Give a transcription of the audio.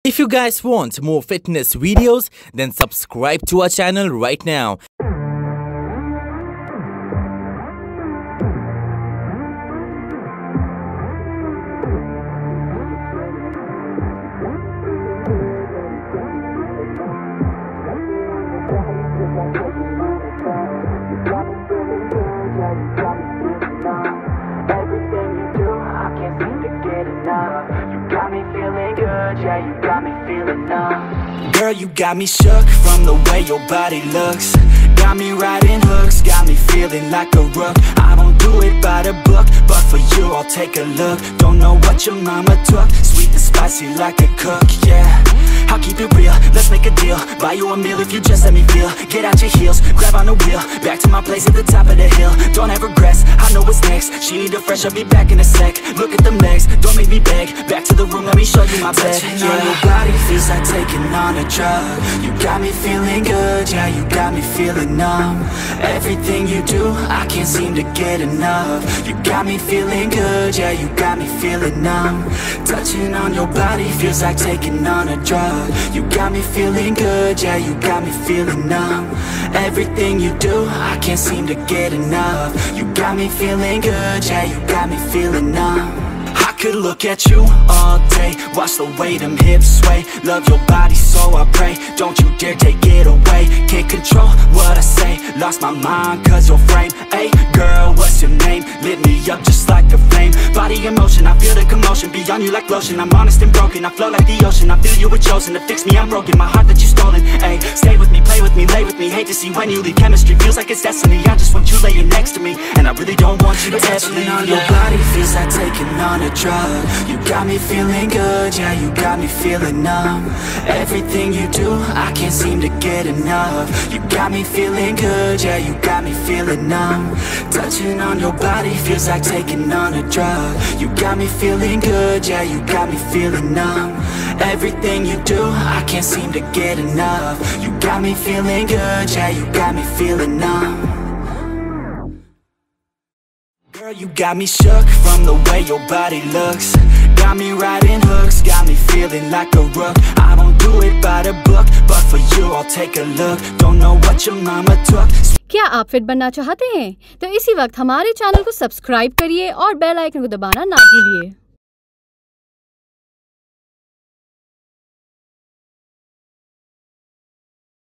If you guys want more fitness videos, then subscribe to our channel right now. Yeah, you got me feeling numb. Girl, you got me shook from the way your body looks. Got me riding hooks, got me feeling like a rook. I don't do it by the book, but for you I'll take a look. Don't know what your mama took, sweet and spicy like a cook, yeah. I'll keep it real, let's make a deal. Buy you a meal if you just let me feel. Get out your heels, grab on the wheel. Back to my place at the top of the hill. Don't have regrets, I know what's next. She need a fresh, I'll be back in a sec. Look at them legs, don't make me beg. Back to the room, let me show you my bed. Touching on your body feels like taking on a drug. You got me feeling good, yeah, you got me feeling numb. Everything you do, I can't seem to get enough. You got me feeling good, yeah, you got me feeling numb. Touching on your body feels like taking on a drug. You got me feeling good, yeah, you got me feeling numb. Everything you do, I can't seem to get enough. You got me feeling good, yeah, you got me feeling numb. I could look at you all day, watch the way them hips sway. Love your body so I pray, don't you dare take it away. Can't control what I say, lost my mind cause your frame. Hey girl, what's your name? Lit me up just like a flame. Body in motion, I feel the commotion. Beyond you like lotion, I'm honest and broken. I flow like the ocean, I feel you were chosen to fix me, I'm broken. My heart that you stolen, hey. Stay with me, play with me, lay with me. Hate to see when you leave, chemistry feels like it's destiny. I just want you laying next to me, and I really don't want you to ever leave. On your body feels like taking on a drug. You got me feeling good, yeah, you got me feeling numb. Everything you do, I can't seem to get enough. You got me feeling good, yeah, you got me feeling numb. Touching on your body feels like taking on a drug. You got me feeling good, yeah, you got me feeling numb. Everything you do, I can't seem to get enough. You got me feeling good, yeah, you got me feeling numb. Girl, you got me shook from the way your body looks. Got me riding hooks, got me feeling like a rook. I don't do it by the book, but for you I'll take a look. Don't know what your mama took. क्या आप fit बनना चाहते हैं? तो इसी वक्त हमारे channel को सब्सक्राइब करिए और बेल आइकन को दबाना ना भूलिए।